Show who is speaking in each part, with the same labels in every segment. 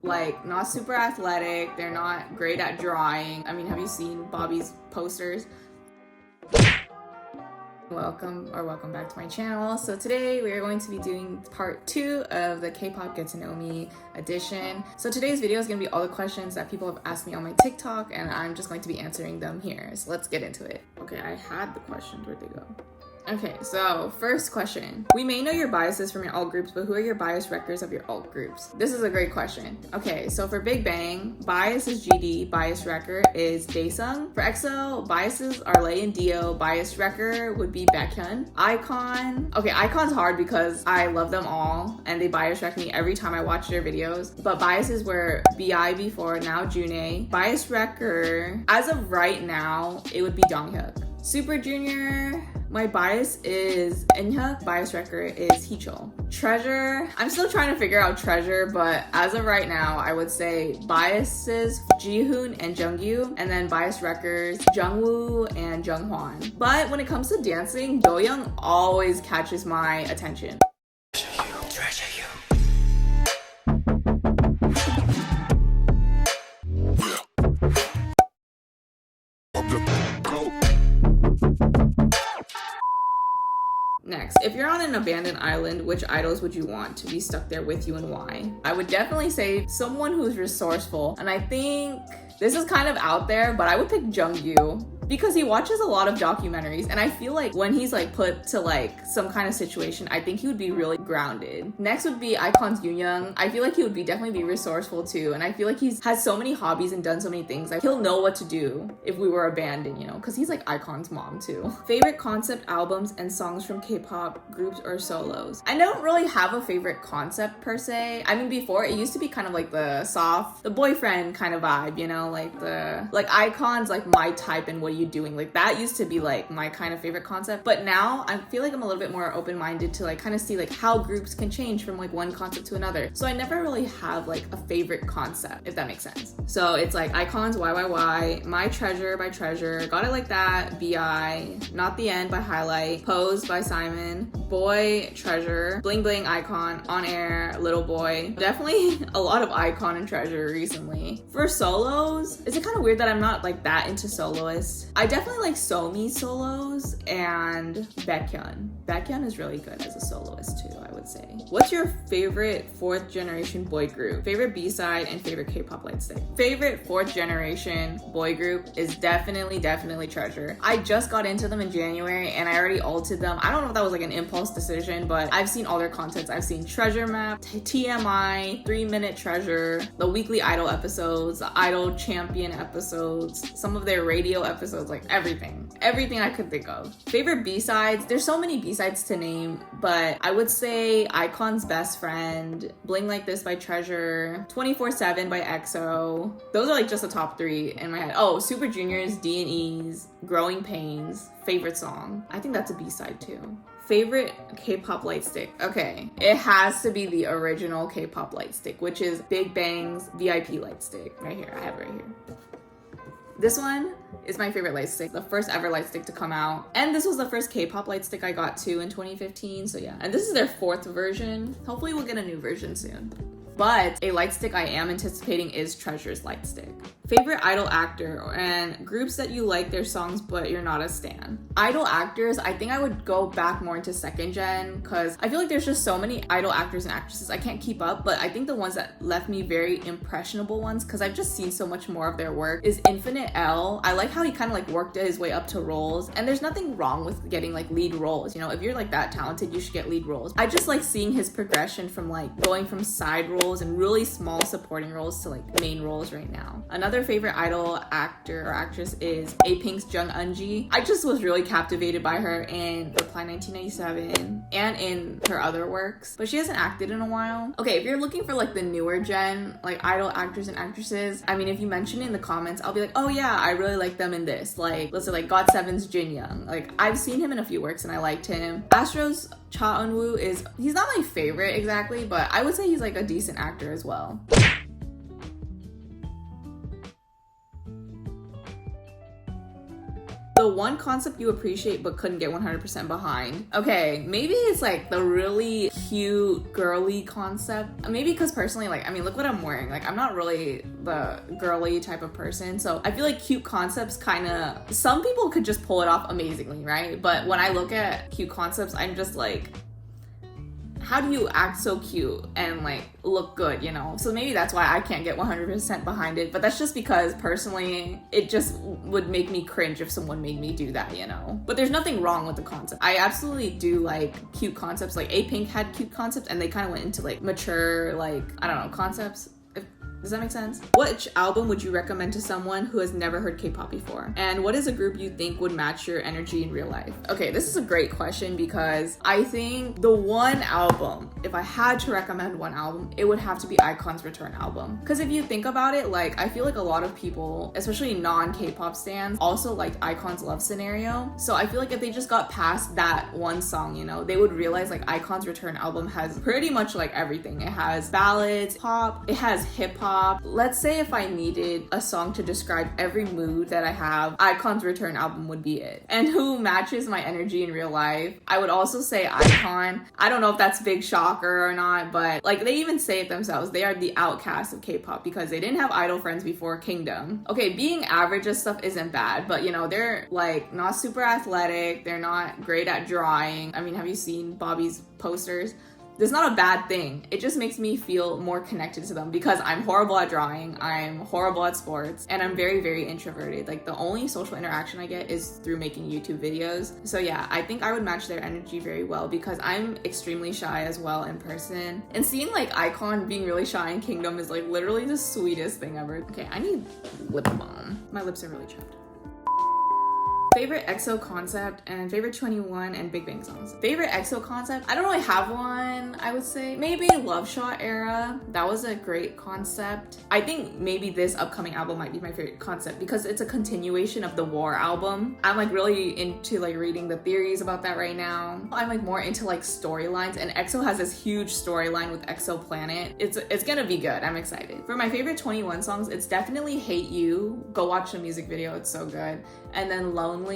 Speaker 1: Like, not super athletic, they're not great at drawing. I mean, have you seen Bobby's posters? Welcome back to my channel. So today we are going to be doing part 2 of the K-pop Get to Know Me edition. So today's video is going to be all the questions that people have asked me on my TikTok, and I'm just going to be answering them here. So let's get into it. Okay, I had the questions. Where'd they go? Okay, so first question. We may know your biases from your alt groups, but who are your bias wreckers of your alt groups? This is a great question. Okay, so for Big Bang, bias is GD, bias wrecker is Daesung. For EXO, biases are Lay and Dio, bias wrecker would be Baekhyun. iKON, okay, iKON's hard because I love them all and they bias wreck me every time I watch their videos, but biases were BI before, now June. Bias wrecker, as of right now, it would be Jonghyuk. Super Junior, my bias is Inhyuk, bias wrecker is Heechul. Treasure, I'm still trying to figure out Treasure, but as of right now, I would say biases Jihoon and Jungyu, and then bias wreckers Jungwoo and Junghwan. But when it comes to dancing, Doyoung always catches my attention. Next, if you're on an abandoned island, which idols would you want to be stuck there with you and why? I would definitely say someone who's resourceful, and I think this is kind of out there, but I would pick Jungyu because he watches a lot of documentaries, and I feel like when he's like put to like some kind of situation, I think he would be really grounded. Next would be iKON's Yoonyoung. I feel like he would definitely be resourceful too, and I feel like he's has so many hobbies and done so many things. Like, he'll know what to do if we were abandoned, you know, because he's like iKON's mom too. Favorite concept albums and songs from K-pop groups or solos? I don't really have a favorite concept per se. I mean, before it used to be kind of like the soft, the boyfriend kind of vibe, you know, like iKON's like my type and what you doing, like that used to be like my kind of favorite concept, but now I feel like I'm a little bit more open-minded to like kind of see like how groups can change from like one concept to another. So I never really have like a favorite concept, if that makes sense. So it's like iKON's YYY, My Treasure by Treasure, Got It Like That, BI, Not the End by Highlight, Pose by Simon, Boy Treasure, Bling Bling iKON, On Air, Little Boy. Definitely a lot of iKON and Treasure recently. For solos, is it kind of weird that I'm not like that into soloists? I definitely like Somi's solos and Baekhyun. Baekhyun is really good as a soloist too, I would say. What's your favorite 4th generation boy group? Favorite B-side and favorite K-pop light stick? Favorite 4th generation boy group is definitely Treasure. I just got into them in January and I already ulted them. I don't know if that was like an impulse decision, but I've seen all their contents. I've seen Treasure Map, TMI, 3-Minute Treasure, the weekly Idol episodes, the Idol Champion episodes, some of their radio episodes, like everything I could think of. Favorite B-sides, there's so many B-sides to name, but I would say iKON's Best Friend, Bling Like This by Treasure, 24/7 by EXO. Those are like just the top 3 in my head. Oh, Super Junior's D&E's Growing Pains, favorite song. I think that's a B-side too. Favorite K-pop light stick? Okay, it has to be the original K-pop light stick, which is Big Bang's VIP light stick. Right here, I have it right here. This one is my favorite light stick, the first ever light stick to come out. And this was the first K-pop light stick I got too in 2015, so yeah. And this is their 4th version. Hopefully we'll get a new version soon. But a light stick I am anticipating is Treasure's light stick. Favorite idol actor and groups that you like their songs but you're not a stan. Idol actors, I think I would go back more into 2nd gen because I feel like there's just so many idol actors and actresses I can't keep up, but I think the ones that left me very impressionable ones, because I've just seen so much more of their work, is Infinite L. I like how he kind of like worked his way up to roles, and there's nothing wrong with getting like lead roles, you know, if you're like that talented you should get lead roles. I just like seeing his progression from like going from side roles and really small supporting roles to like main roles right now. Another favorite idol actor or actress is A-Pink's Jung Eunji. I just was really captivated by her in Reply 1997 and in her other works, but she hasn't acted in a while. Okay, if you're looking for like the newer gen, like idol actors and actresses, I mean, if you mention it in the comments, I'll be like, oh yeah, I really like them in this. Like, let's say like GOT7's Jin Young. Like, I've seen him in a few works and I liked him. Astro's Cha Eun-woo he's not my favorite exactly, but I would say he's like a decent actor as well. The the one concept you appreciate but couldn't get 100% behind. Okay, maybe it's like the really cute girly concept. Maybe because personally, like, I mean, look what I'm wearing. Like, I'm not really the girly type of person, so I feel like cute concepts kind of, some people could just pull it off amazingly, right? But when I look at cute concepts, I'm just like, how do you act so cute and like look good, you know? So maybe that's why I can't get 100% behind it, but that's just because personally it just would make me cringe if someone made me do that, you know? But there's nothing wrong with the concept. I absolutely do like cute concepts. Like A-Pink had cute concepts and they kind of went into like mature, like, I don't know, concepts. Does that make sense? Which album would you recommend to someone who has never heard K-pop before? And what is a group you think would match your energy in real life? Okay, this is a great question because I think the one album, if I had to recommend one album, it would have to be iKON's Return album. Because if you think about it, like, I feel like a lot of people, especially non-K-pop stans, also like iKON's Love Scenario. So I feel like if they just got past that one song, you know, they would realize like iKON's Return album has pretty much like everything. It has ballads, pop, it has hip-hop. Let's say if I needed a song to describe every mood that I have, iKON's Return album would be it. And who matches my energy in real life? I would also say iKON. I don't know if that's a big shocker or not, but like they even say it themselves. They are the outcast of K-pop because they didn't have idol friends before Kingdom. Okay, being average and stuff isn't bad, but you know, they're like not super athletic. They're not great at drawing. I mean, have you seen Bobby's posters? That's not a bad thing. It just makes me feel more connected to them because I'm horrible at drawing, I'm horrible at sports, and I'm very, very introverted. Like the only social interaction I get is through making YouTube videos. So yeah, I think I would match their energy very well because I'm extremely shy as well in person. And seeing like iKON being really shy in Kingdom is like literally the sweetest thing ever. Okay, I need lip balm. My lips are really chapped. Favorite EXO concept and favorite 21 and Big Bang songs. Favorite EXO concept? I don't really have one, I would say. Maybe Love Shot era. That was a great concept. I think maybe this upcoming album might be my favorite concept because it's a continuation of the War album. I'm like really into like reading the theories about that right now. I'm like more into like storylines, and EXO has this huge storyline with EXO Planet. It's gonna be good. I'm excited. For my favorite 21 songs, it's definitely Hate You. Go watch the music video, it's so good. And then Lonely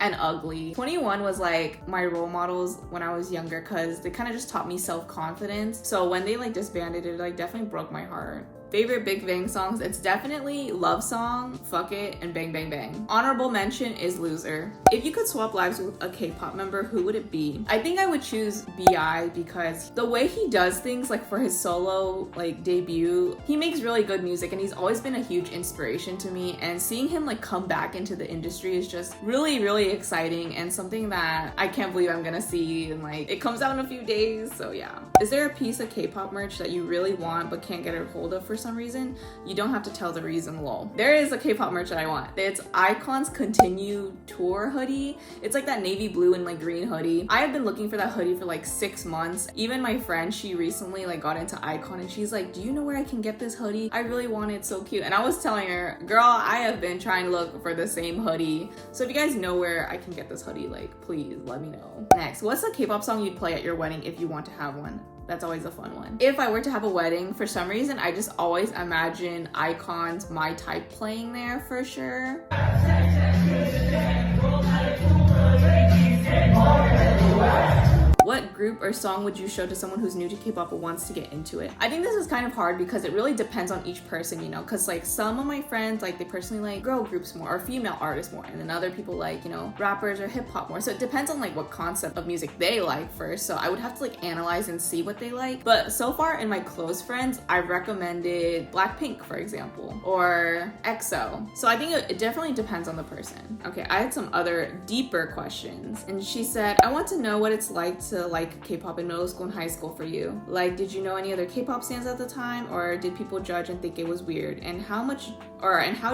Speaker 1: and Ugly. 21 was like my role models when I was younger because they kind of just taught me self-confidence. So when they like disbanded, it like definitely broke my heart. Favorite Big Bang songs, it's definitely Love Song, Fuck It, and Bang Bang Bang. Honorable mention is Loser. If you could swap lives with a K-pop member, who would it be? I think I would choose B.I. because the way he does things, like for his solo like debut, he makes really good music and he's always been a huge inspiration to me, and seeing him like come back into the industry is just really, really exciting and something that I can't believe I'm gonna see, and like it comes out in a few days, so yeah. Is there a piece of K-pop merch that you really want but can't get a hold of for some reason? You don't have to tell the reason, lol. There is a K-pop merch that I want. It's iKON's Continue Tour hoodie. It's like that navy blue and like green hoodie. I have been looking for that hoodie for like 6 months. Even my friend, she recently like got into iKON and she's like, do you know where I can get this hoodie? I really want it, so cute. And I was telling her, girl, I have been trying to look for the same hoodie. So if you guys know where I can get this hoodie, like please let me know. Next, what's a K-pop song you'd play at your wedding if you want to have one? That's always a fun one. If I were to have a wedding, for some reason, I just always imagine iKON's My Type playing there for sure. What group or song would you show to someone who's new to K-pop but wants to get into it? I think this is kind of hard because it really depends on each person, you know, because like some of my friends, like they personally like girl groups more or female artists more, and then other people like, you know, rappers or hip hop more. So it depends on like what concept of music they like first. So I would have to like analyze and see what they like. But so far in my close friends, I've recommended Blackpink, for example, or EXO. So I think it definitely depends on the person. Okay, I had some other deeper questions, and she said, I want to know what it's like to like K-pop in middle school and high school for you. Like, did you know any other K-pop stars at the time, or did people judge and think it was weird? And how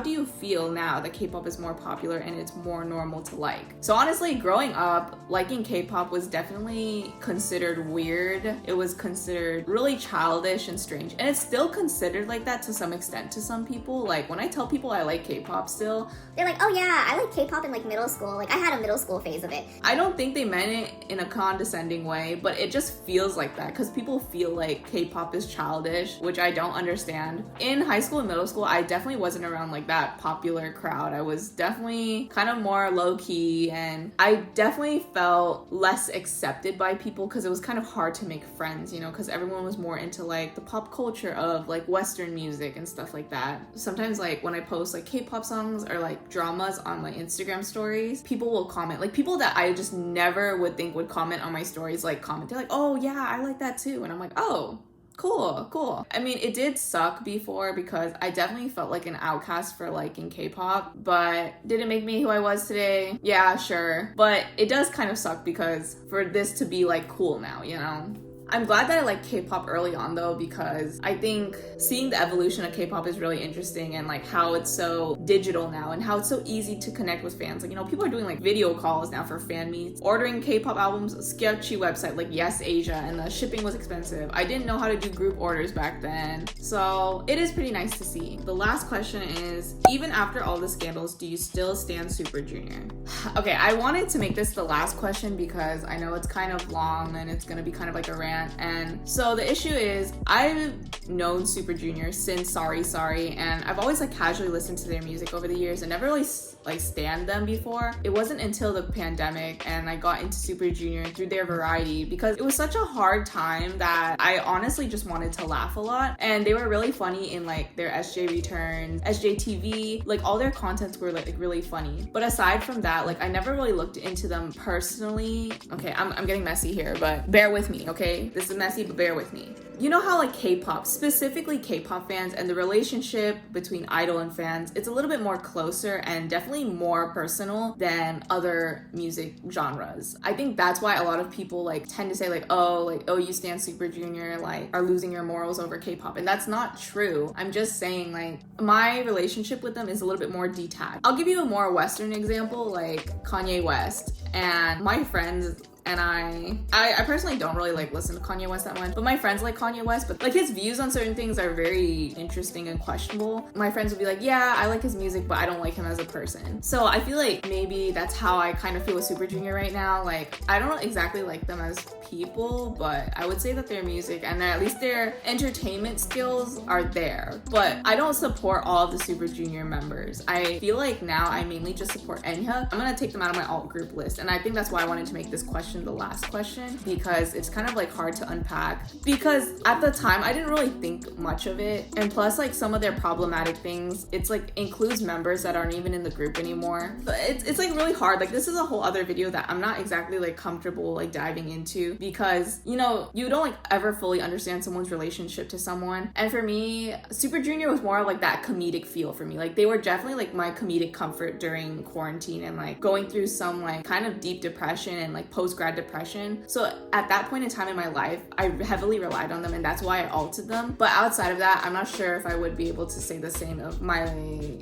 Speaker 1: do you feel now that K-pop is more popular and it's more normal to like? So honestly, growing up, liking K-pop was definitely considered weird. It was considered really childish and strange, and it's still considered like that to some extent to some people. Like when I tell people I like K-pop still,
Speaker 2: they're like, oh yeah, I like K-pop in like middle school. Like I had a middle school phase of it.
Speaker 1: I don't think they meant it in a condescending insulting way, but it just feels like that because people feel like K-pop is childish, which I don't understand. In high school and middle school, I definitely wasn't around like that popular crowd. I was definitely kind of more low-key, and I definitely felt less accepted by people because it was kind of hard to make friends, you know, because everyone was more into like the pop culture of like Western music and stuff like that. Sometimes like when I post like K-pop songs or like dramas on my Instagram stories, people will comment, like people that I just never would think would comment on my stories, like comment, they're like, oh yeah, I like that too. And I'm like, oh, cool. I mean, it did suck before because I definitely felt like an outcast for liking K-pop, but did it make me who I was today? Yeah, sure. But it does kind of suck because for this to be like cool now, you know? I'm glad that I liked K-pop early on though, because I think seeing the evolution of K-pop is really interesting, and like how it's so digital now and how it's so easy to connect with fans. Like, you know, people are doing like video calls now for fan meets, ordering K-pop albums, a sketchy website like Yes Asia, and the shipping was expensive. I didn't know how to do group orders back then. So it is pretty nice to see. The last question is, even after all the scandals, do you still stan Super Junior? Okay, I wanted to make this the last question because I know it's kind of long and it's gonna be kind of like a rant. And so the issue is, I've known Super Junior since Sorry Sorry, and I've always like casually listened to their music over the years and never really like stan them before. It wasn't until the pandemic and I got into Super Junior through their variety because it was such a hard time that I honestly just wanted to laugh a lot. And they were really funny in like their SJ returns, SJTV, like all their contents were like really funny. But aside from that, like I never really looked into them personally. Okay, I'm getting messy here, but bear with me, okay? This is messy, but bear with me. You know how like K-pop, specifically K-pop fans, and the relationship between idol and fans, it's a little bit more closer and definitely more personal than other music genres. I think that's why a lot of people like tend to say like, oh, you stan Super Junior, like are losing your morals over K-pop. And that's not true. I'm just saying like my relationship with them is a little bit more detached. I'll give you a more Western example, like Kanye West. And my friends and I personally don't really like listen to Kanye West that much, but my friends like Kanye West, but like his views on certain things are very interesting and questionable. My friends would be like, yeah, I like his music, but I don't like him as a person. So I feel like maybe that's how I kind of feel with Super Junior right now. Like, I don't exactly like them as people, but I would say that their music and at least their entertainment skills are there. But I don't support all of the Super Junior members. I feel like now I mainly just support Enya. I'm gonna take them out of my alt group list, and I think that's why I wanted to make this question the last question, because it's kind of like hard to unpack, because at the time I didn't really think much of it, and plus like some of their problematic things, it's like includes members that aren't even in the group anymore. But it's like really hard. Like, this is a whole other video that I'm not exactly like comfortable like diving into, because you know, you don't like ever fully understand someone's relationship to someone. And for me, Super Junior was more like that comedic feel for me. Like, they were definitely like my comedic comfort during quarantine and like going through some like kind of deep depression and like post-grad depression. So at that point in time in my life, I heavily relied on them, and that's why I altered them. But outside of that, I'm not sure if I would be able to say the same of my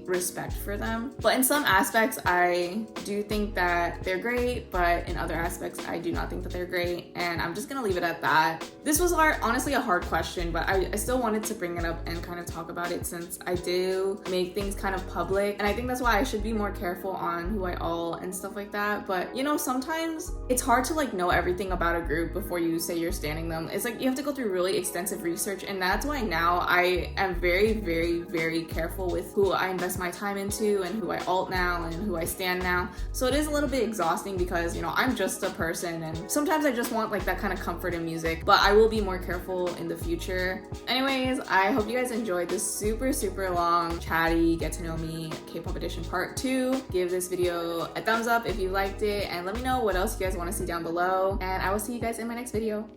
Speaker 1: respect for them. But in some aspects, I do think that they're great, but in other aspects, I do not think that they're great, and I'm just gonna leave it at that. This was honestly a hard question, but I still wanted to bring it up and kind of talk about it, since I do make things kind of public, and I think that's why I should be more careful on who I alt and stuff like that. But you know, sometimes it's hard to like know everything about a group before you say you're standing them. It's like you have to go through really extensive research, and that's why now I am very, very, very careful with who I invest my time into and who I alt now and who I stand now. So it is a little bit exhausting because, you know, I'm just a person, and sometimes I just want like that kind of comfort in music, but I will be more careful in the future. Anyways, I hope you guys enjoyed this super, super long, chatty, get to know me K-pop edition part 2. Give this video a thumbs up if you liked it, and let me know what else you guys want to see down below, and I will see you guys in my next video.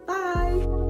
Speaker 1: Bye!